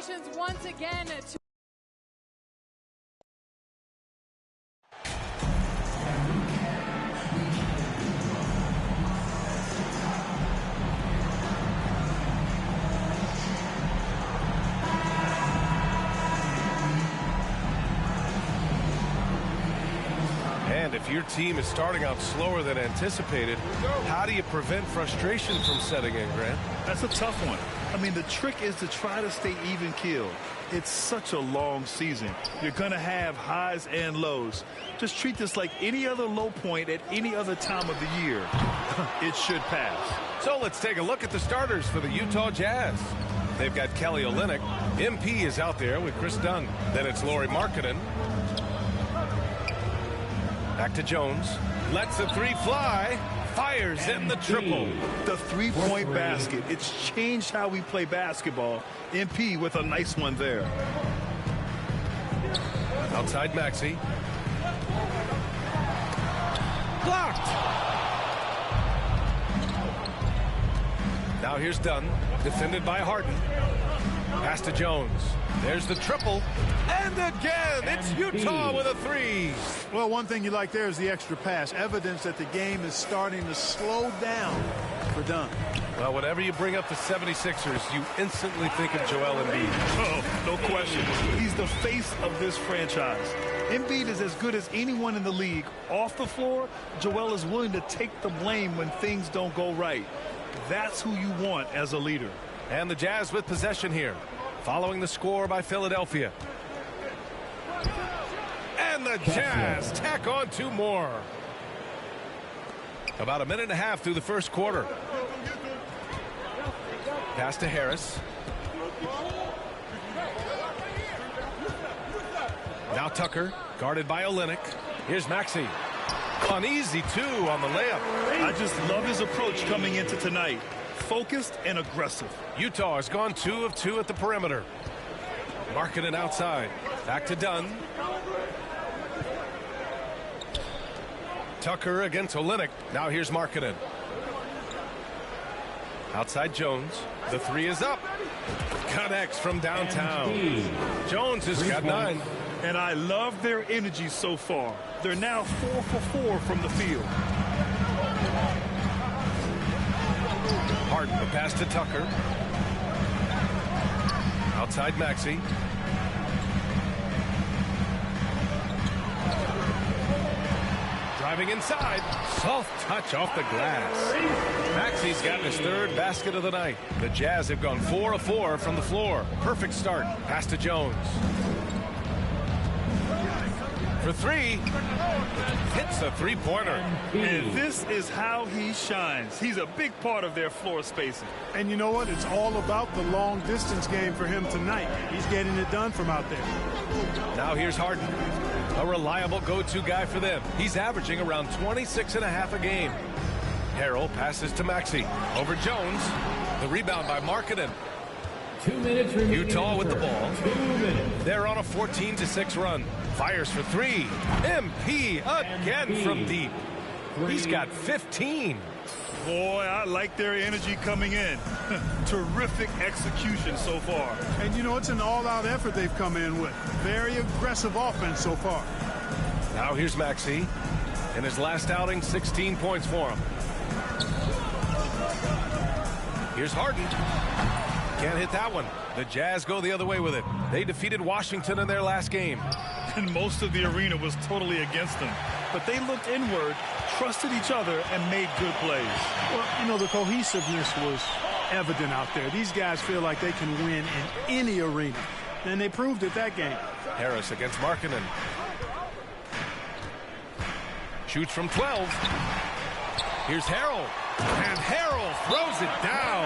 Congratulations once again to And if your team is starting out slower than anticipated, how do you prevent frustration from setting in, Grant? That's a tough one. I mean, the trick is to try to stay even keeled. It's such a long season. You're going to have highs and lows. Just treat this like any other low point at any other time of the year. It should pass. So let's take a look at the starters for the Utah Jazz. They've got Kelly Olynyk. MP is out there with Chris Dunn. Then it's Lauri Markkanen. Back to Jones. Lets the three fly. Fires in the triple. The three-point basket. It's changed how we play basketball. MP with a nice one there. Outside Maxey. Blocked. Now here's Dunn. Defended by Harden. Pass to Jones. There's the triple. And again, it's Utah with a three. Well, one thing you like there is the extra pass. Evidence that the game is starting to slow down for Dunn. Well, whenever you bring up the 76ers, you instantly think of Joel Embiid. Oh, no question. He's the face of this franchise. Embiid is as good as anyone in the league. Off the floor, Joel is willing to take the blame when things don't go right. That's who you want as a leader. And the Jazz with possession here, following the score by Philadelphia. And the Jazz tack on two more. About a minute and a half through the first quarter. Pass to Harris. Now Tucker, guarded by Olynyk. Here's Maxey. An easy two on the layup. I just love his approach coming into tonight. Focused and aggressive. Utah has gone 2 of 2 at the perimeter. Markkanen outside. Back to Dunn. Tucker against Olynyk. Now here's Markkanen. Outside Jones. The three is up. Connects from downtown. Jones has got 9. And I love their energy so far. They're now 4 for 4 from the field. Harden, the pass to Tucker. Outside Maxey. Driving inside. Soft touch off the glass. Maxey's gotten his 3rd basket of the night. The Jazz have gone 4 of 4 from the floor. Perfect start. Pass to Jones. For 3. Hits the three-pointer. And this is how he shines. He's a big part of their floor spacing. And you know what? It's all about the long-distance game for him tonight. He's getting it done from out there. Now here's Harden. A reliable go-to guy for them. He's averaging around 26.5 a game. Harrell passes to Maxey. Over Jones. The rebound by Markkanen. 2 minutes remaining. Utah with the ball. 2 minutes. They're on a 14-6 run. Fires for 3. MP again from deep. He's got 15. Boy, I like their energy coming in. Terrific execution so far. And you know, it's an all-out effort they've come in with. Very aggressive offense so far. Now here's Maxey. In his last outing, 16 points for him. Here's Harden. Can't hit that one. The Jazz go the other way with it. They defeated Washington in their last game. And most of the arena was totally against them. But they looked inward, trusted each other, and made good plays. Well, you know, the cohesiveness was evident out there. These guys feel like they can win in any arena. And they proved it that game. Harris against Markkanen. Shoots from 12. Here's Harrell. And Harrell throws it down.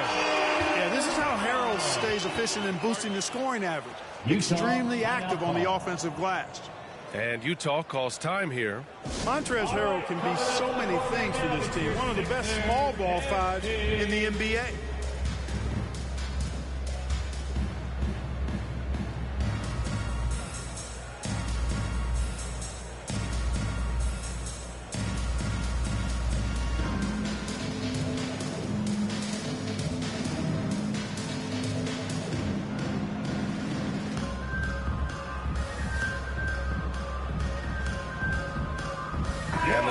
Yeah, this is how Harrell stays efficient in boosting the scoring average. Extremely active on the offensive glass. And Utah calls time here. Montrezl Harrell can be so many things for this team. One of the best small ball fives in the NBA.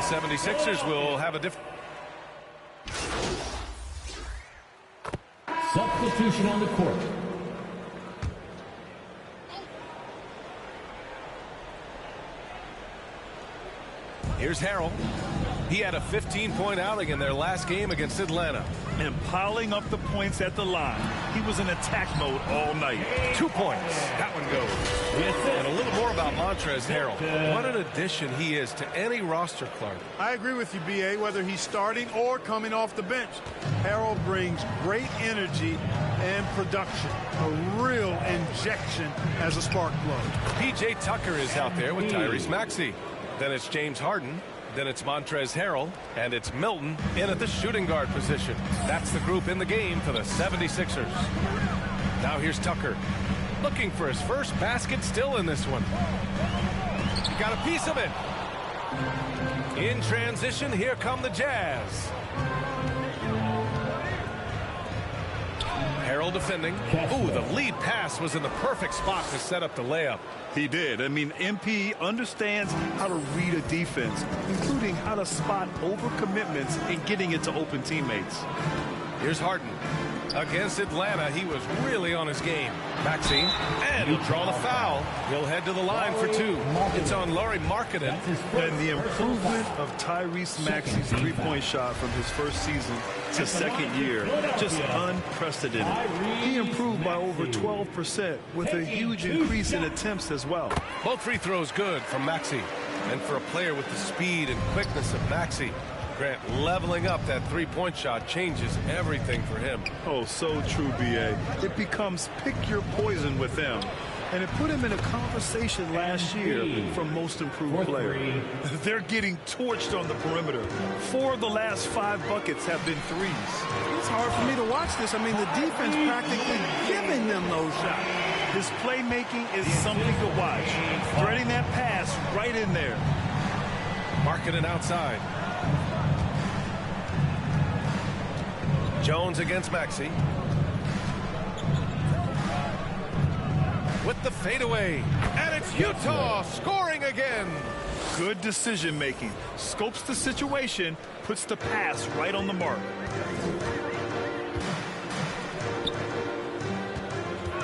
the 76ers will have a different... Substitution on the court. Here's Harrell. He had a 15-point outing in their last game against Atlanta. And piling up the points at the line. He was in attack mode all night. 2 points. That one goes. And a little more about Montrezl Harrell. What an addition he is to any roster, Clark. I agree with you, B.A., whether he's starting or coming off the bench. Harrell brings great energy and production. A real injection as a spark plug. P.J. Tucker is out there with Tyrese Maxey. Then it's James Harden. Then it's Montrezl Harrell. And it's Milton in at the shooting guard position. That's the group in the game for the 76ers. Now here's Tucker. Looking for his first basket still in this one. He got a piece of it. In transition, here come the Jazz. Harrell defending. Ooh, the lead pass was in the perfect spot to set up the layup. He did. I mean, MP understands how to read a defense, including how to spot overcommitments and getting it to open teammates. Here's Harden. Against Atlanta, he was really on his game. Maxey, and he'll draw the foul. He'll head to the line for 2. It's on Lauri Markkanen. And the improvement of Tyrese Maxey's three-point shot from his first season to second year, just unprecedented. He improved by over 12% with a huge increase in attempts as well. Both free throws good from Maxey. And for a player with the speed and quickness of Maxey, Grant, leveling up that three-point shot changes everything for him. Oh, so true, B.A. It becomes pick your poison with them. And it put him in a conversation last year for most improved player. They're getting torched on the perimeter. 4 of the last 5 buckets have been threes. It's hard for me to watch this. I mean, the defense practically giving them those shots. His playmaking is something to watch. Threading that pass right in there. Markkanen outside. Jones against Maxey. With the fadeaway. And it's Utah scoring again. Good decision making. Scopes the situation, puts the pass right on the mark.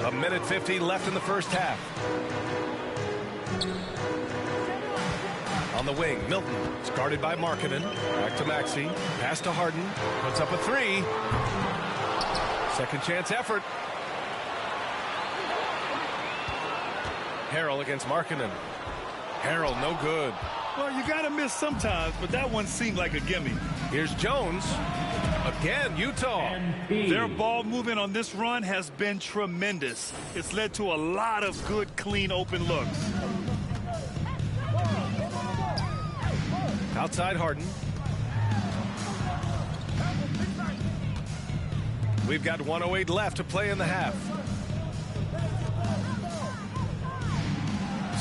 A minute 50 left in the first half. On the wing, Milton. It's guarded by Markkanen. Back to Maxey. Pass to Harden. Puts up a 3. Second chance effort. Harrell against Markkanen. Harrell, no good. Well, you got to miss sometimes, but that one seemed like a gimme. Here's Jones. Again, Utah. Their ball movement on this run has been tremendous. It's led to a lot of good, clean, open looks. Outside Harden. We've got 1:08 left to play in the half.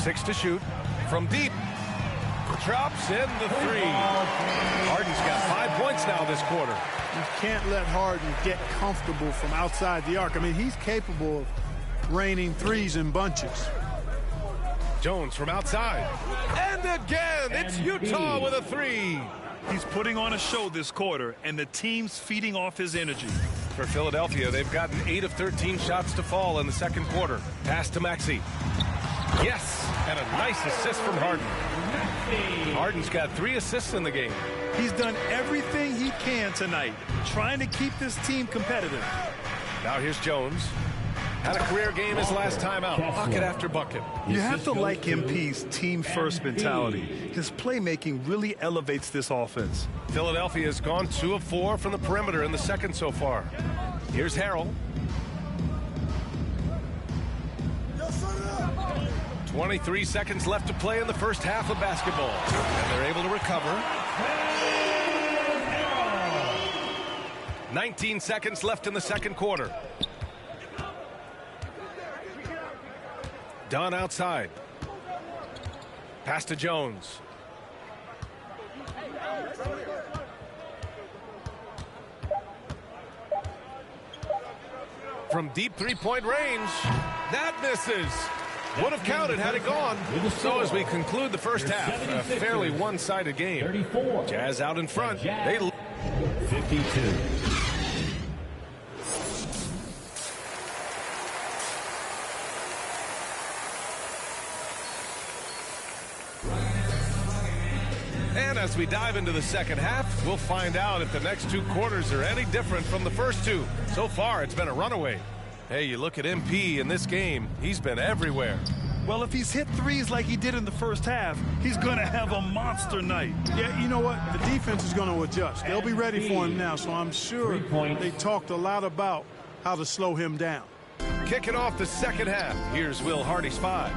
6 to shoot. From deep. Drops in the 3. Harden's got 5 points now this quarter. You can't let Harden get comfortable from outside the arc. I mean, he's capable of raining threes in bunches. Jones from outside. And again, it's Utah with a 3. He's putting on a show this quarter, and the team's feeding off his energy. For Philadelphia, they've gotten 8 of 13 shots to fall in the second quarter. Pass to Maxey. Yes, and a nice assist from Harden. Harden's got 3 assists in the game. He's done everything he can tonight, trying to keep this team competitive. Now here's Jones. Had a career game his last time out. Bucket after bucket. You have to like MP's team-first mentality. His playmaking really elevates this offense. Philadelphia has gone 2 of 4 from the perimeter in the second so far. Here's Harrell. 23 seconds left to play in the first half of basketball. And they're able to recover. 19 seconds left in the second quarter. Dunn outside. Pass to Jones. From deep three-point range. That misses. Would have counted had it gone. So as we conclude the first half, a fairly one-sided game. 34. Jazz out in front. They 52. And as we dive into the second half, we'll find out if the next two quarters are any different from the first two. So far, it's been a runaway. Hey, you look at MP in this game, he's been everywhere. Well, if he's hit threes like he did in the first half, he's going to have a monster night. Yeah, you know what? The defense is going to adjust. They'll be ready for him now, so I'm sure they talked a lot about how to slow him down. Kicking off the second half, here's Will Hardy's 5.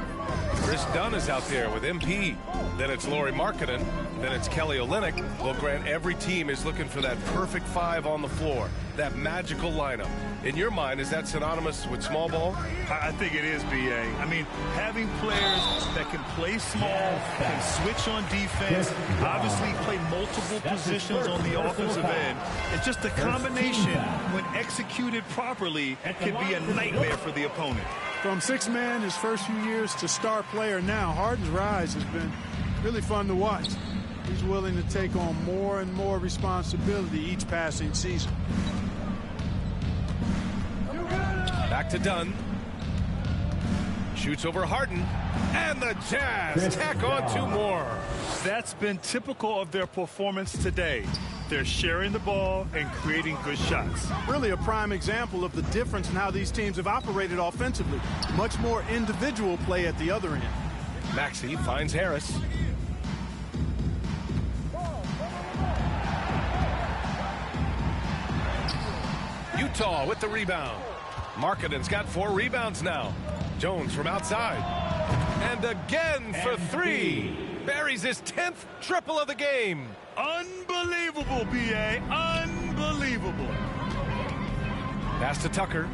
Chris Dunn is out there with MP. Then it's Lauri Markkanen. Then it's Kelly Olynyk. Well, Grant, every team is looking for that perfect 5 on the floor, that magical lineup. In your mind, is that synonymous with small ball? I think it is, B.A. I mean, having players that can play small, can switch on defense, obviously play multiple positions on the offensive end. It's just a combination, when executed properly, can be a nightmare for the opponent. From six-man his first few years to star player now, Harden's rise has been really fun to watch. He's willing to take on more and more responsibility each passing season. Back to Dunn. Shoots over Harden. And the Jazz tack on 2 more. That's been typical of their performance today. They're sharing the ball and creating good shots. Really a prime example of the difference in how these teams have operated offensively. Much more individual play at the other end. Maxey finds Harris. Utah with the rebound. Markkanen's got 4 rebounds now. Jones from outside. And again for 3. Buries his 10th triple of the game. Unbelievable, B.A. Unbelievable. Pass to Tucker.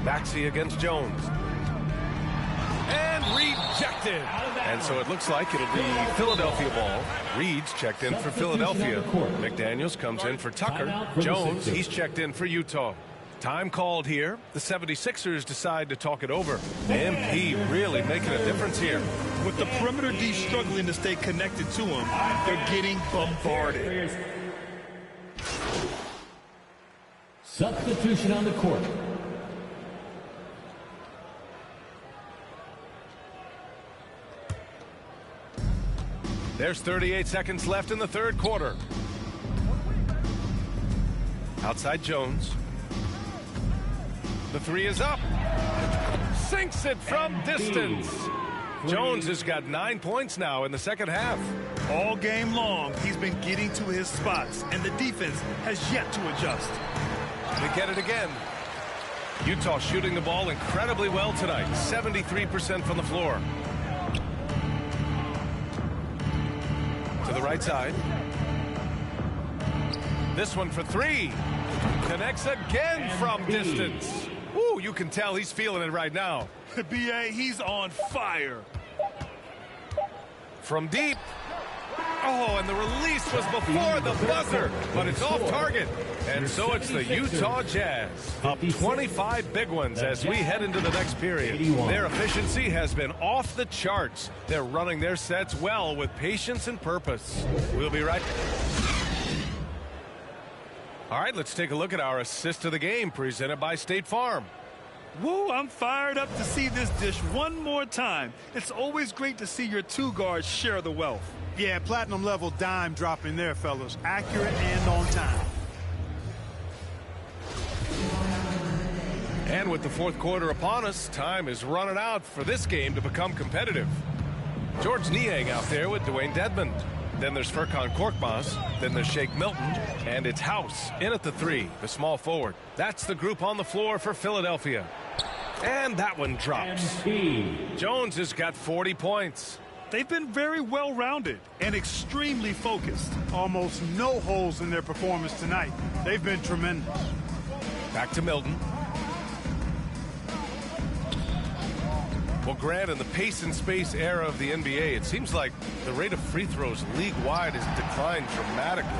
Maxey against Jones. And rejected. And so it looks like it'll be Philadelphia ball. Reed's checked in for Philadelphia. McDaniels comes in for Tucker. Jones, he's checked in for Utah. Time called here. The 76ers decide to talk it over. MP really making a difference here. With the perimeter D struggling to stay connected to him, they're getting bombarded. Substitution on the court. There's 38 seconds left in the third quarter. Outside Jones. The 3 is up. Sinks it from distance. Jones has got 9 points now in the second half. All game long, he's been getting to his spots, and the defense has yet to adjust. They get it again. Utah shooting the ball incredibly well tonight. 73% from the floor. To the right side. This one for 3. Connects again from distance. Ooh, you can tell he's feeling it right now. B.A., he's on fire. From deep. Oh, and the release was before the buzzer, but it's off target. And so it's the Utah Jazz, up 25 big ones as we head into the next period. Their efficiency has been off the charts. They're running their sets well with patience and purpose. We'll be right back. All right, let's take a look at our assist of the game presented by State Farm. Woo, I'm fired up to see this dish one more time. It's always great to see your 2 guards share the wealth. Yeah, platinum level dime dropping there, fellas. Accurate and on time. And with the fourth quarter upon us, time is running out for this game to become competitive. George Niang out there with Dwayne Dedmon. Then there's Furkan Korkmaz. Then there's Shake Milton. And it's House in at the 3, the small forward. That's the group on the floor for Philadelphia. And that one drops. Jones has got 40 points. They've been very well-rounded and extremely focused. Almost no holes in their performance tonight. They've been tremendous. Back to Milton. Well, Grant, in the pace and space era of the NBA, it seems like the rate of free throws league-wide has declined dramatically.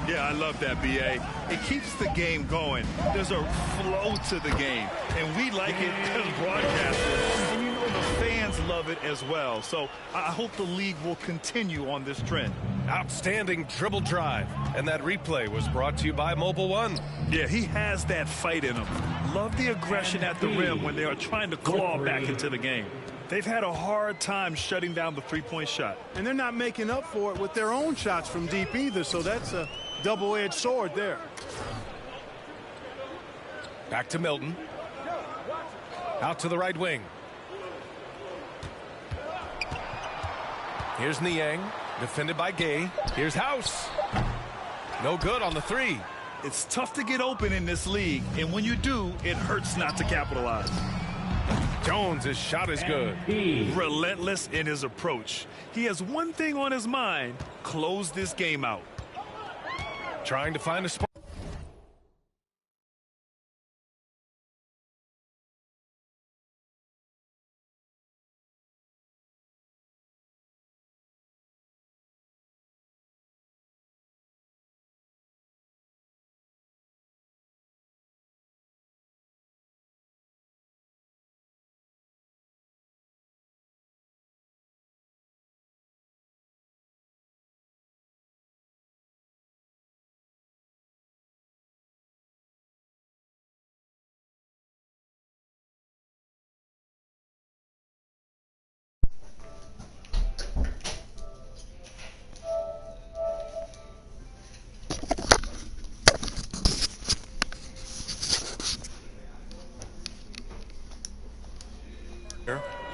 Yeah, I love that, B.A. It keeps the game going. There's a flow to the game, and we like it as broadcasters. And you know the fans love it as well. So I hope the league will continue on this trend. Outstanding dribble drive. And that replay was brought to you by Mobile One. Yeah, he has that fight in him. Love the aggression at the rim when they are trying to claw back into the game. They've had a hard time shutting down the three-point shot. And they're not making up for it with their own shots from deep either, so that's a double-edged sword there. Back to Milton. Out to the right wing. Here's Niang, defended by Gay. Here's House. No good on the three. It's tough to get open in this league, and when you do, it hurts not to capitalize. Jones' shot is good. Relentless in his approach. He has one thing on his mind: close this game out. Trying to find a spot.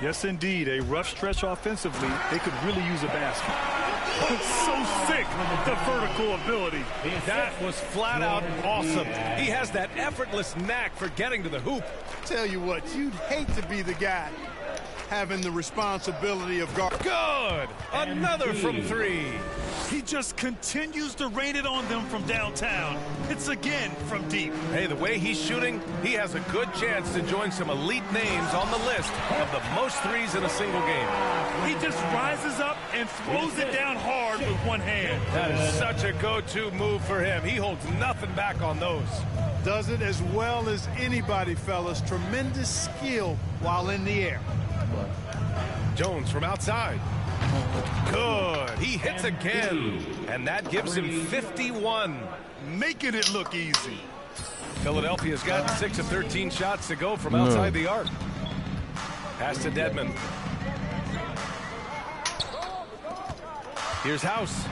Yes, indeed. A rough stretch offensively. They could really use a basket. So sick, the vertical ability. That was flat out awesome. He has that effortless knack for getting to the hoop. Tell you what, you'd hate to be the guy having the responsibility of guard. Good. Another from three. He just continues to rain it on them from downtown. It's again from deep. Hey, the way he's shooting, he has a good chance to join some elite names on the list of the most threes in a single game. He just rises up and throws it down hard with one hand. That is such a go-to move for him. He holds nothing back on those. Does it as well as anybody, fellas. Tremendous skill while in the air. Jones from outside. Good. He hits again. And that gives him 51. Making it look easy. Philadelphia's got 6 of 13 shots to go from outside the arc. Pass to Dedmon. Here's House.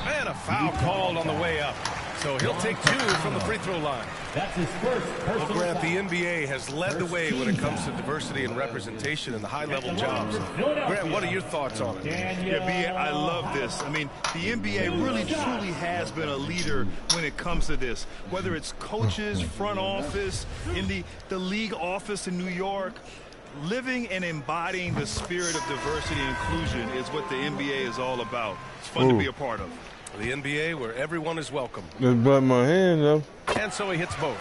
And a foul called on the way up. So he'll take 2 from the free throw line. That's his first Well, Grant, the NBA has led the way when it comes to diversity and representation in the high-level jobs. Grant, what are your thoughts on it? Yeah, B.A., I love this. I mean, the NBA really, truly has been a leader when it comes to this. Whether it's coaches, front office, in the league office in New York, living and embodying the spirit of diversity and inclusion is what the NBA is all about. It's fun to be a part of. The NBA where everyone is welcome. Just butt my hand, though. And so he hits both.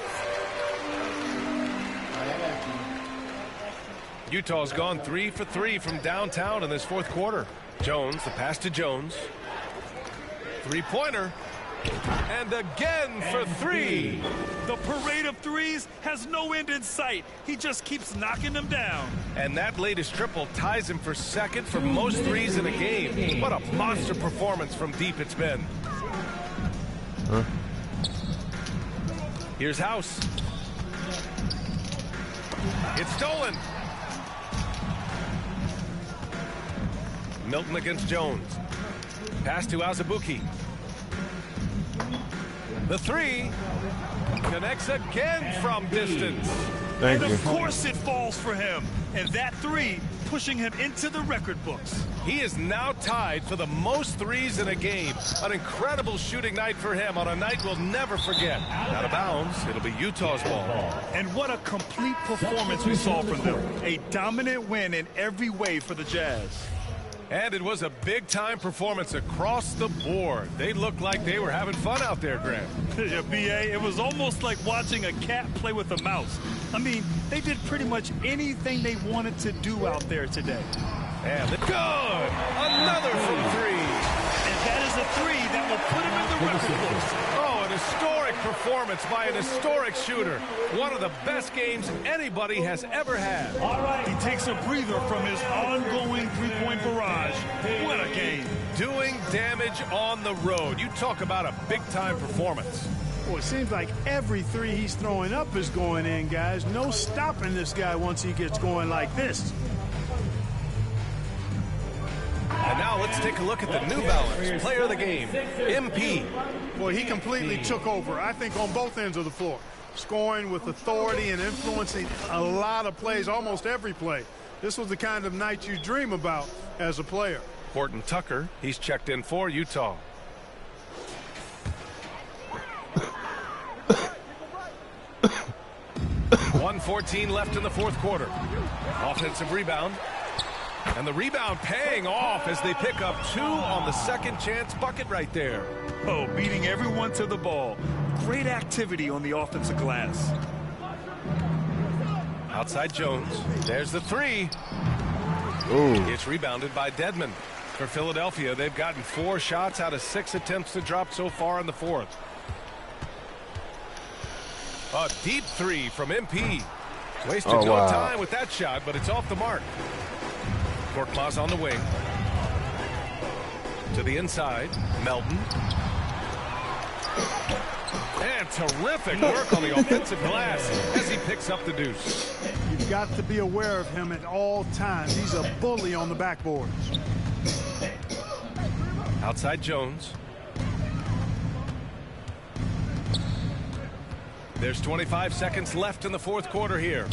Utah's gone 3 for 3 from downtown in this fourth quarter. Jones, the pass to Jones. Three-pointer. And again for 3. The parade of threes has no end in sight. He just keeps knocking them down. And that latest triple ties him for second for most threes in a game. What a monster performance from deep it's been. Here's House. It's stolen. Milton against Jones. Pass to Azubuike. The 3 connects again from distance. And of course it falls for him. And that 3 pushing him into the record books. He is now tied for the most threes in a game. An incredible shooting night for him on a night we'll never forget. Out of bounds, it'll be Utah's ball. And what a complete performance we saw from them. A dominant win in every way for the Jazz. And it was a big-time performance across the board. They looked like they were having fun out there, Grant. Yeah, B.A., it was almost like watching a cat play with a mouse. I mean, they did pretty much anything they wanted to do out there today. And good! Another from 3. And that is a three that will put him in the record books. Oh, an historic performance by an historic shooter. One of the best games anybody has ever had. All right. He takes a breather from his ongoing three-point barrage. What a game. Doing damage on the road. You talk about a big-time performance. Well, it seems like every three he's throwing up is going in, guys. No stopping this guy once he gets going like this. And now let's take a look at the New Balance player of the game, MP. Boy, he completely took over, I think, on both ends of the floor. Scoring with authority and influencing a lot of plays, almost every play. This was the kind of night you dream about as a player. Horton Tucker, he's checked in for Utah. .114 left in the fourth quarter. Offensive rebound. And the rebound paying off as they pick up 2 on the second chance bucket right there. Oh, beating everyone to the ball. Great activity on the offensive glass. Outside Jones. There's the three. Ooh. It's rebounded by Dedmon. For Philadelphia, they've gotten 4 shots out of 6 attempts to drop so far in the fourth. A deep three from MP. Wasted no time with that shot, but it's off the mark. Korkmaz on the wing. To the inside, Melton. And terrific work on the offensive glass as he picks up the deuce. You've got to be aware of him at all times. He's a bully on the backboard. Outside Jones. There's 25 seconds left in the fourth quarter here.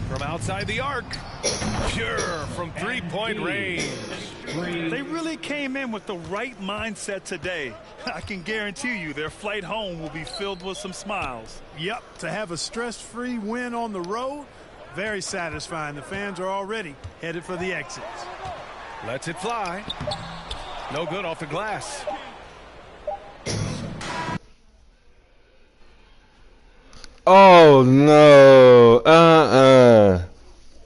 From outside the arc. Pure from three-point range. They really came in with the right mindset today. I can guarantee you their flight home will be filled with some smiles. Yep, to have a stress-free win on the road, very satisfying. The fans are already headed for the exits. Lets it fly. No good off the glass. Oh no.